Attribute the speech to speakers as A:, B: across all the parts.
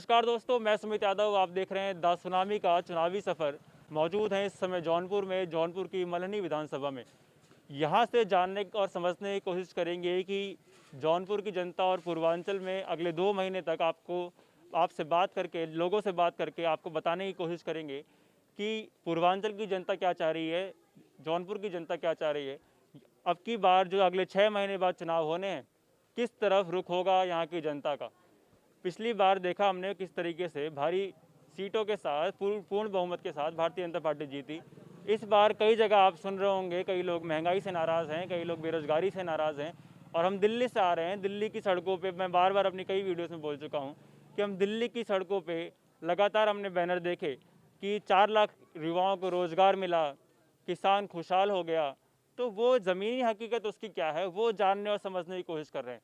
A: नमस्कार दोस्तों, मैं सुमित यादव। आप देख रहे हैं द सुनामी का चुनावी सफ़र। मौजूद हैं इस समय जौनपुर में, जौनपुर की मल्हनी विधानसभा में। यहाँ से जानने और समझने की कोशिश करेंगे कि जौनपुर की जनता और पूर्वांचल में अगले 2 महीने तक आपसे बात करके, लोगों से बात करके आपको बताने की कोशिश करेंगे कि पूर्वांचल की जनता क्या चाह रही है, जौनपुर की जनता क्या चाह रही है। अब की बार जो अगले 6 महीने बाद चुनाव होने हैं, किस तरफ रुख होगा यहाँ की जनता का। पिछली बार देखा हमने किस तरीके से भारी सीटों के साथ, पूर्ण बहुमत के साथ भारतीय जनता पार्टी जीती। इस बार कई जगह आप सुन रहे होंगे, कई लोग महंगाई से नाराज़ हैं, कई लोग बेरोजगारी से नाराज़ हैं। और हम दिल्ली से आ रहे हैं, दिल्ली की सड़कों पे मैं बार बार अपनी कई वीडियोस में बोल चुका हूँ कि हम दिल्ली की सड़कों पे लगातार हमने बैनर देखे कि 4 लाख युवाओं को रोज़गार मिला, किसान खुशहाल हो गया। तो वो ज़मीनी हकीकत उसकी क्या है, वो जानने और समझने की कोशिश कर रहे हैं।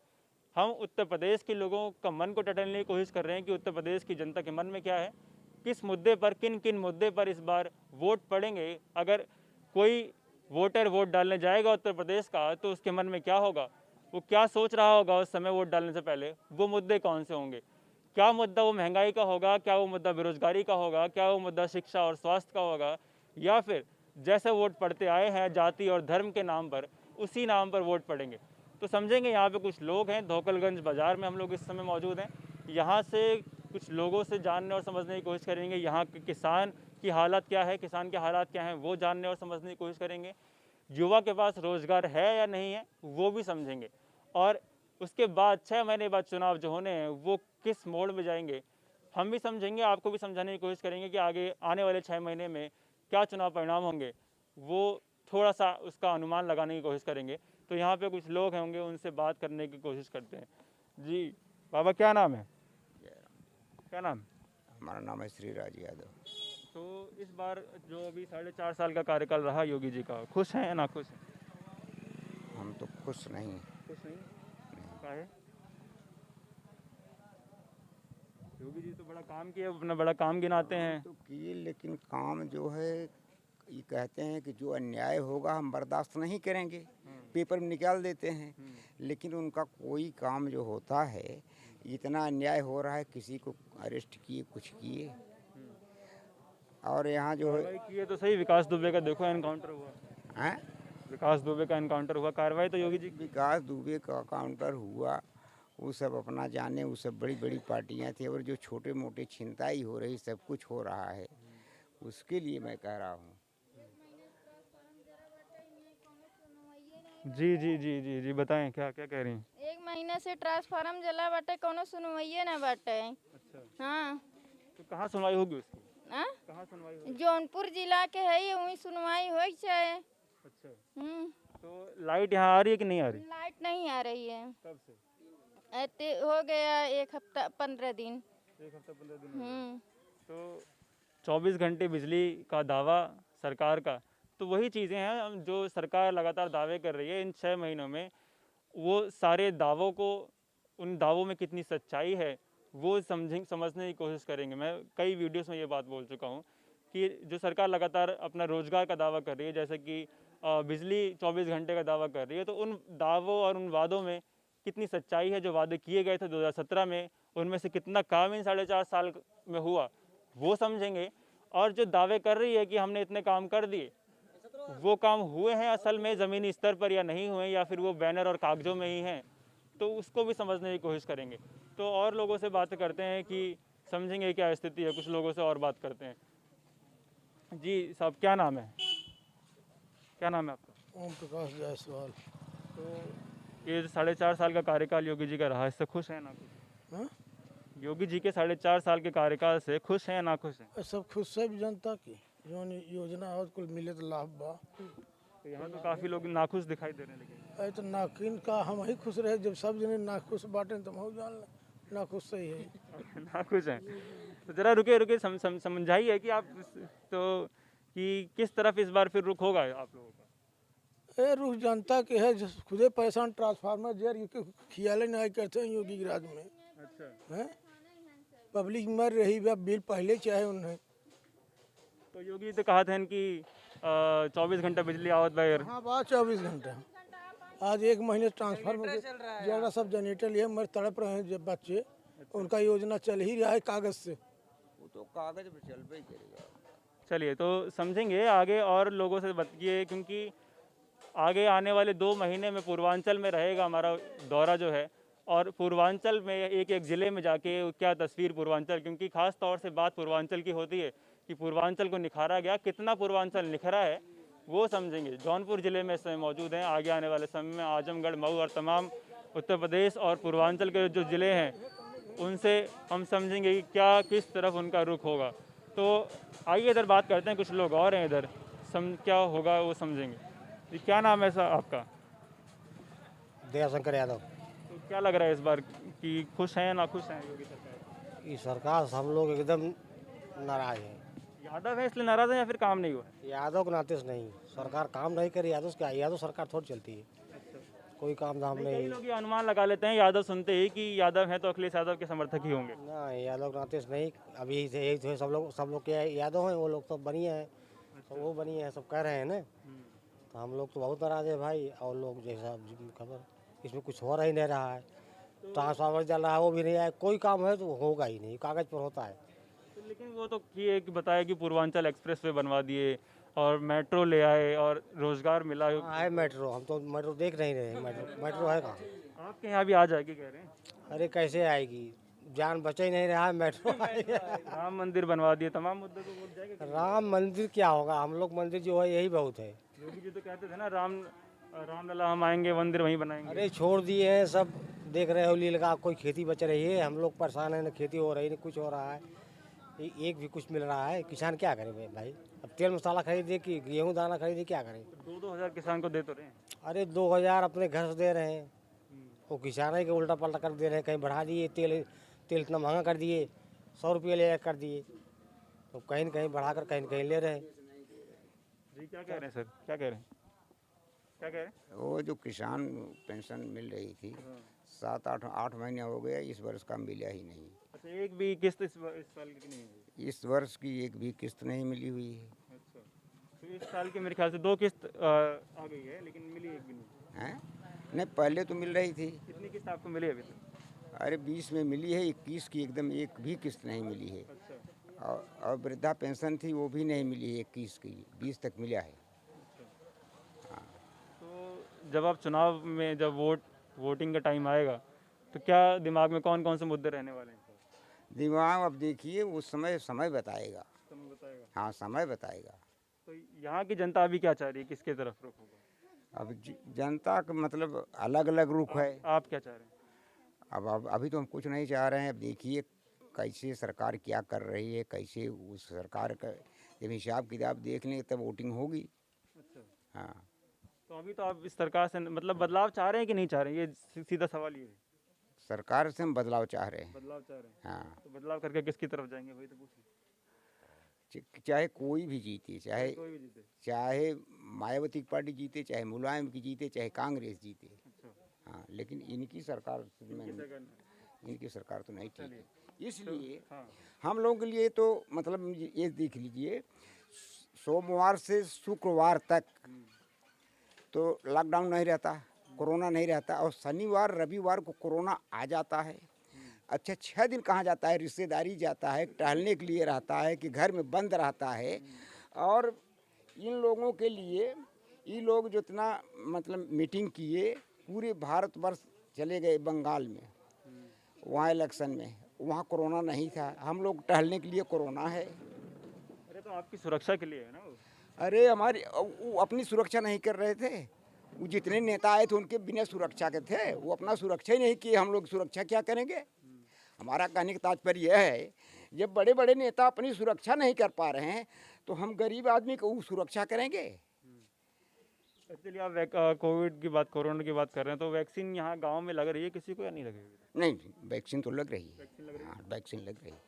A: हम उत्तर प्रदेश के लोगों का मन को टटोलने की कोशिश कर रहे हैं कि उत्तर प्रदेश की जनता के मन में क्या है, किस मुद्दे पर, किन किन मुद्दे पर इस बार वोट पड़ेंगे। अगर कोई वोटर वोट डालने जाएगा उत्तर प्रदेश का, तो उसके मन में क्या होगा, वो क्या सोच रहा होगा उस समय वोट डालने से पहले, वो मुद्दे कौन से होंगे। क्या मुद्दा वो महंगाई का होगा, क्या वो मुद्दा बेरोजगारी का होगा, क्या वो मुद्दा शिक्षा और स्वास्थ्य का होगा, या फिर जैसे वोट पड़ते आए हैं जाति और धर्म के नाम पर, उसी नाम पर वोट पड़ेंगे। तो समझेंगे। यहाँ पे कुछ लोग हैं, धोकलगंज बाज़ार में हम लोग इस समय मौजूद हैं। यहाँ से कुछ लोगों से जानने और समझने की कोशिश करेंगे यहाँ के किसान की हालत क्या है, किसान के हालात क्या हैं, वो जानने और समझने की कोशिश करेंगे। युवा के पास रोज़गार है या नहीं है, वो भी समझेंगे। और उसके बाद 6 महीने बाद चुनाव जो होने हैं, वो किस मोड़ में जाएंगे, हम भी समझेंगे। आपको भी समझाने की कोशिश करेंगे कि आगे आने वाले 6 महीने में क्या चुनाव परिणाम होंगे, वो थोड़ा सा उसका अनुमान लगाने की कोशिश करेंगे। तो यहाँ पे कुछ लोग होंगे, उनसे बात करने की कोशिश करते हैं। जी बाबा, क्या नाम है? क्या नाम?
B: हमारा नाम है श्रीराज यादव।
A: तो इस बार जो अभी 4.5 साल का कार्यकाल रहा योगी जी का, खुश हैं या ना खुश हैं?
B: हम तो खुश नहीं।
A: खुश नहीं? क्या है? योगी जी तो बड़ा काम किया, अपना बड़ा काम गिनाते हैं।
B: तो किए, लेकिन काम जो है, ये कहते हैं कि जो अन्याय होगा हम बर्दाश्त नहीं करेंगे, पेपर में निकाल देते हैं। लेकिन उनका कोई काम जो होता है, इतना अन्याय हो रहा है, किसी को अरेस्ट किए, कुछ किए। और यहाँ जो है
A: किए तो सही, विकास दुबे का देखो एनकाउंटर हुआ।
B: हैं?
A: विकास दुबे का एनकाउंटर हुआ, कार्रवाई तो योगी जी की।
B: विकास दुबे का काउंटर हुआ, वो सब अपना जाने, वो सब बड़ी बड़ी पार्टियां थी। और जो छोटे मोटे छिनताई हो रही, सब कुछ हो रहा है, उसके लिए मैं कह रहा हूँ।
A: जी जी जी जी जी, बताएं क्या क्या कह रही हैं?
C: 1 महीने से ट्रांसफार्मर जला बाटे, कोनो सुनवाइए ना बाटे।
A: अच्छा,
C: हाँ।
A: तो कहाँ सुनवाई होगी उसकी?
C: हाँ?
A: कहाँ सुनवाई होगी?
C: जौनपुर जिला के है ये, वही सुनवाई हो चाहे।
A: अच्छा, तो लाइट यहाँ आ रही है कि नहीं आ रही?
C: लाइट नहीं आ रही है।
A: कब से?
C: ऐते हो गया 1 हफ्ता 15 दिन।
A: 1 हफ्ता 15 दिन हो गए।
C: हम्म।
A: तो 24 घंटे बिजली का दावा सरकार का, तो वही चीज़ें हैं जो सरकार लगातार दावे कर रही है इन 6 महीनों में। वो सारे दावों को, उन दावों में कितनी सच्चाई है, वो समझने की कोशिश करेंगे। मैं कई वीडियोस में ये बात बोल चुका हूँ कि जो सरकार लगातार अपना रोजगार का दावा कर रही है, जैसे कि बिजली 24 घंटे का दावा कर रही है, तो उन दावों और उन वादों में कितनी सच्चाई है। जो वादे किए गए थे 2017 में, उनमें से कितना काम इन 4.5 साल में हुआ, वो समझेंगे। और जो दावे कर रही है कि हमने इतने काम कर दिए, वो काम हुए हैं असल में ज़मीनी स्तर पर या नहीं हुए, या फिर वो बैनर और कागजों में ही हैं, तो उसको भी समझने की कोशिश करेंगे। तो और लोगों से बात करते हैं कि समझेंगे क्या स्थिति है। कुछ लोगों से और बात करते हैं। जी साहब, क्या नाम है? क्या नाम है आपका?
D: ओम प्रकाश जायसवाल।
A: तो ये 4.5 साल का कार्यकाल योगी जी का रहा, इससे खुश हैं ना खुश?
D: हाँ?
A: योगी जी के 4.5 साल के कार्यकाल से खुश हैं ना खुश हैं?
D: सब खुश सब जनता की जौन योजना हो कुल मिले तो लाभ बा।
A: तो यहाँ तो काफ़ी लोग नाखुश दिखाई दे रहे हैं। लेकिन
D: तो नाकिन का हम ही खुश रहे, जब सब जने नाखुश बांटे तो हम जान नाखुश सही है।
A: नाखुश हैं, तो ज़रा रुके रुके समझाइए कि आप तो कि किस तरफ इस बार फिर रुख होगा आप लोगों का?
D: रुख जनता के है, जो खुदे परेशान ट्रांसफार्मर जेर खियाले नहीं करते हैं योगी के राज में।
A: अच्छा,
D: हैं? पब्लिक मर रही है, बिल पहले चाहे उन्हें।
A: तो योगी तो कहा था कि 24 घंटा बिजली आवत बैर।
D: हाँ, बात 24 घंटा। आज 1 महीने ट्रांसफार्मर जरा सब जनरेटर लिए मर तड़प रहे हैं जब बच्चे। उनका योजना चल ही रहा है कागज से।
B: वो तो कागज पर चल पे ही करेगा।
A: चलिए, तो समझेंगे आगे और लोगों से बताइए, क्योंकि आगे आने वाले 2 महीने में पूर्वांचल में रहेगा हमारा दौरा जो है, और पूर्वांचल में एक एक ज़िले में जाके क्या तस्वीर पूर्वांचल, क्योंकि ख़ास तौर से बात पूर्वांचल की होती है कि पूर्वांचल को निखारा गया, कितना पूर्वांचल निखरा है वो समझेंगे। जौनपुर ज़िले में इस समय मौजूद हैं। आगे आने वाले समय में आजमगढ़, मऊ और तमाम उत्तर प्रदेश और पूर्वांचल के जो ज़िले हैं उनसे हम समझेंगे कि क्या किस तरफ उनका रुख होगा। तो आइए इधर बात करते हैं, कुछ लोग और हैं इधर, क्या होगा वो समझेंगे। ये क्या नाम है सर आपका?
E: दयाशंकर यादव।
A: तो क्या लग रहा है इस बार कि खुश हैं ना खुश हैं योगी सरकार?
E: ये सरकार से हम लोग एकदम नाराज हैं।
A: यादव है इसलिए नाराज है या फिर काम नहीं हुआ है?
E: यादव के नाते से नहीं, सरकार काम नहीं करे। यादव से क्या, यादव सरकार थोड़ी चलती है, कोई काम धाम
A: कई
E: नहीं।
A: लोग ये अनुमान लगा लेते हैं यादव सुनते ही कि यादव हैं तो अखिलेश यादव के समर्थक ही होंगे।
E: ना, यादव के नाते से नहीं। अभी से यही तो सब लोग क्या यादव हैं, वो लोग तो बनिए हैं, तो वो बनिए हैं, सब कह रहे हैं ना। तो हम लोग तो बहुत नाराज है भाई। और लोग जैसा खबर, इसमें कुछ हो रहा ही नहीं रहा है। ट्रांसफार्मर चल रहा है वो भी नहीं आया, कोई काम है तो होगा ही नहीं, कागज पर होता है।
A: तो लेकिन वो तो ये कि बताया कि पूर्वांचल एक्सप्रेस वे बनवा दिए और मेट्रो ले आए और रोजगार मिला।
E: हाँ है मेट्रो, हम तो मेट्रो देख नहीं रहे हैं। मेट्रो है कहाँ?
A: आपके यहाँ भी आ जाएगी कह रहे हैं?
E: अरे कैसे आएगी, जान बच ही नहीं रहा है। मेट्रो
A: राम मंदिर बनवा दिए, तमाम मुद्दे को वोट जाएगा।
E: राम मंदिर क्या होगा, हम लोग मंदिर जो है यही बहुत है।
A: योगी जी तो कहते थे ना, रामलला हम आएंगे मंदिर वहीं बनाएंगे।
E: अरे छोड़ दिए हैं सब, देख रहे हो लीलगा, कोई खेती बच रही है, हम लोग परेशान है, ना खेती हो रही, ना कुछ हो रहा है, एक भी कुछ मिल रहा है। किसान क्या करे भाई? अब तेल मसाला खरीदे कि गेहूँ दाना खरीदे, क्या करें?
A: 2-2 हज़ार किसान को दे तो रहे हैं।
E: अरे 2000 अपने घर से दे रहे हैं, वो किसान है कि उल्टा पल्टा कर दे रहे हैं। कहीं बढ़ा दिए तेल इतना महंगा कर दिए, 100 रुपये ले कर दिए, तो कहीं न कहीं बढ़ाकर कहीं न कहीं ले रहे हैं।
A: जी क्या कह रहे हैं सर, क्या कह रहे हैं, क्या कह रहे हैं?
B: वो जो किसान पेंशन मिल रही थी 7-8 महीने हो गए, इस वर्ष का मिला ही नहीं।
A: अच्छा, एक भी किस्त इस साल की नहीं हुई?
B: इस वर्ष की एक भी किस्त नहीं मिली हुई है।
A: अच्छा, तो इस साल की मेरे ख्याल से 2 किस्त आ गई है, लेकिन मिली एक भी नहीं।
B: हैं? नहीं, पहले तो मिल रही थी।
A: कितनी किस्त आपको मिली अभी तक?
B: अरे 20 में मिली है, 21 की एकदम एक भी किस्त नहीं मिली है।
A: अच्छा,
B: और वृद्धा पेंशन थी वो भी नहीं मिली है 21 की, 20 तक मिला है।
A: तो जब आप चुनाव में जब वोटिंग का टाइम आएगा तो क्या दिमाग में कौन कौन से मुद्दे रहने वाले हैं?
B: दिमाग अब देखिए, उस समय बताएगा।
A: समय बताएगा।
B: हाँ, समय बताएगा।
A: तो यहाँ की जनता अभी क्या चाह रही है, किसके तरफ रुख होगा?
B: अब जनता का मतलब अलग अलग रुख है।
A: आप क्या चाह रहे हैं?
B: अब अभी तो हम कुछ नहीं चाह रहे हैं। अब देखिए कैसे सरकार क्या कर रही है, कैसे उस सरकार का जब हिसाब किताब देख लें तब वोटिंग होगी।
A: अच्छा,
B: हाँ,
A: तो अभी तो आप इस सरकार से मतलब बदलाव चाह रहे हैं कि नहीं चाह रहे हैं, ये सीधा सवाल ये है।
B: सरकार से हम बदलाव चाह रहे हैं।
A: बदलाव चाह रहे हैं,
B: हाँ,
A: तो बदलाव करके किसकी तरफ जाएंगे वही तो पूछिए।
B: चाहे कोई भी जीते,
A: कोई भी जीते।
B: चाहे मायावती की पार्टी जीते, चाहे मुलायम की जीते, चाहे कांग्रेस जीते।
A: अच्छा,
B: हाँ, लेकिन इनकी सरकार
A: सरकार ने-
B: इनकी सरकार तो नहीं ठीक है। इसलिए
A: हाँ,
B: हम लोगों के लिए तो मतलब ये देख लीजिए, सोमवार से शुक्रवार तक तो लॉकडाउन नहीं रहता, कोरोना नहीं रहता, और शनिवार रविवार को कोरोना आ जाता है। अच्छा, 6 दिन कहाँ जाता है? रिश्तेदारी जाता है, टहलने के लिए रहता है कि घर में बंद रहता है। और इन लोगों के लिए, ये लोग जितना मतलब मीटिंग किए, पूरे भारतवर्ष चले गए बंगाल में, वहाँ इलेक्शन में, वहाँ कोरोना नहीं था। हम लोग टहलने के लिए कोरोना है।
A: अरे तो आपकी सुरक्षा के लिए है ना वो।
B: अरे हमारी वो अपनी सुरक्षा नहीं कर रहे थे। वो जितने नेता आए थे उनके बिना सुरक्षा के थे, वो अपना सुरक्षा ही नहीं किए। हम लोग सुरक्षा क्या करेंगे? हमारा कहने का तात्पर्य यह है, जब बड़े बड़े नेता अपनी सुरक्षा नहीं कर पा रहे हैं तो हम गरीब आदमी को सुरक्षा करेंगे?
A: एक्चुअली आप कोविड की बात, कोरोना की बात कर रहे हैं, तो वैक्सीन यहाँ गांव में लग रही है किसी को या नहीं लग रही है?
B: नहीं, वैक्सीन तो लग रही है।
A: वैक्सीन लग रही है?
B: हाँ, वैक्सीन लग रही है।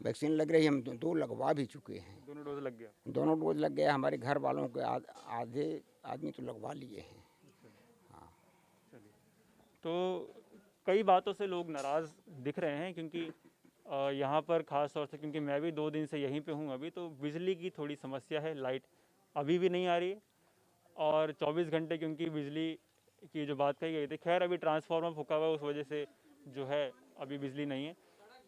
B: वैक्सीन लग रही है। हम 2 लगवा भी चुके हैं।
A: दोनों डोज लग गया?
B: दोनों डोज लग गया। हमारे घर वालों के आधे आदमी तो लगवा लिए हैं।
A: चलिए, तो कई बातों से लोग नाराज़ दिख रहे हैं, क्योंकि यहाँ पर ख़ास तौर से क्योंकि मैं भी 2 दिन से यहीं पे हूँ अभी, तो बिजली की थोड़ी समस्या है। लाइट अभी भी नहीं आ रही है, और 24 घंटे क्योंकि बिजली की जो बात कही गई थी, खैर अभी ट्रांसफार्मर फूका हुआ है, उस वजह से जो है अभी बिजली नहीं है,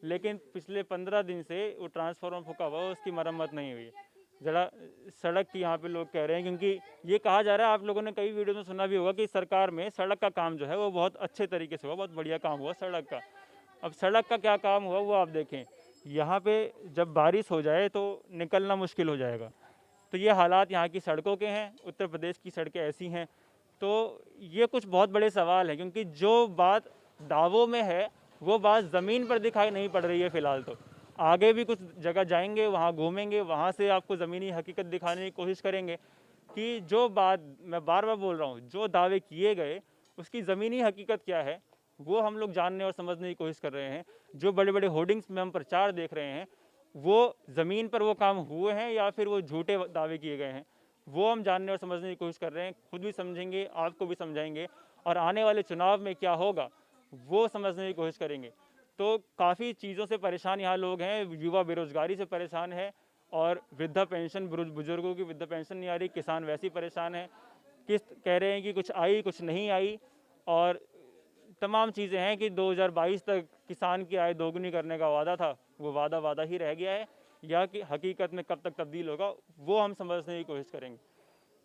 A: लेकिन पिछले 15 दिन से वो ट्रांसफार्मर फूका हुआ है, उसकी मरम्मत नहीं हुई है। जरा सड़क की यहाँ पे लोग कह रहे हैं, क्योंकि ये कहा जा रहा है, आप लोगों ने कई वीडियो में सुना भी होगा कि सरकार में सड़क का काम जो है वो बहुत अच्छे तरीके से हुआ, बहुत बढ़िया काम हुआ सड़क का। अब सड़क का क्या काम हुआ वो आप देखें, यहाँ पे जब बारिश हो जाए तो निकलना मुश्किल हो जाएगा। तो ये हालात यहाँ की सड़कों के हैं, उत्तर प्रदेश की सड़कें ऐसी हैं। तो ये कुछ बहुत बड़े सवाल हैं, क्योंकि जो बात दावों में है वो बात ज़मीन पर दिखाई नहीं पड़ रही है फ़िलहाल। तो आगे भी कुछ जगह जाएंगे, वहाँ घूमेंगे, वहाँ से आपको ज़मीनी हकीकत दिखाने की कोशिश करेंगे कि जो बात मैं बार बार बोल रहा हूँ, जो दावे किए गए उसकी ज़मीनी हकीकत क्या है वो हम लोग जानने और समझने की कोशिश कर रहे हैं। जो बड़े बड़े होर्डिंग्स में हम प्रचार देख रहे हैं वो ज़मीन पर वो काम हुए हैं या फिर वो झूठे दावे किए गए हैं, वो हम जानने और समझने की कोशिश कर रहे हैं। खुद भी समझेंगे, आपको भी समझाएंगे, और आने वाले चुनाव में क्या होगा वो समझने की कोशिश करेंगे। तो काफ़ी चीज़ों से परेशान यहाँ लोग हैं, युवा बेरोजगारी से परेशान है, और वृद्धा पेंशन, बुजुर्गों की वृद्धा पेंशन नहीं आ रही, किसान वैसे ही परेशान है, किस्त कह रहे हैं कि कुछ आई कुछ नहीं आई, और तमाम चीज़ें हैं कि 2022 तक किसान की आय दोगुनी करने का वादा था, वो वादा ही रह गया है, या कि हकीकत में कब तक तब्दील होगा वो हम समझने की कोशिश करेंगे।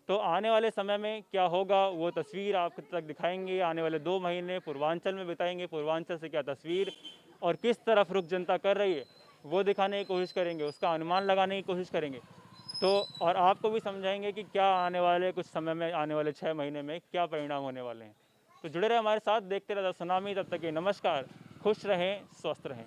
A: तो आने वाले समय में क्या होगा वो तस्वीर आप तक दिखाएंगे। आने वाले 2 महीने पूर्वांचल में बिताएंगे, पूर्वांचल से क्या तस्वीर और किस तरफ रुख जनता कर रही है वो दिखाने की कोशिश करेंगे, उसका अनुमान लगाने की कोशिश करेंगे। तो और आपको भी समझाएंगे कि क्या आने वाले कुछ समय में, आने वाले 6 महीने में क्या परिणाम होने वाले हैं। तो जुड़े रहे हमारे साथ, देखते रहे सुनामी। तब तक के नमस्कार, खुश रहें, स्वस्थ रहें।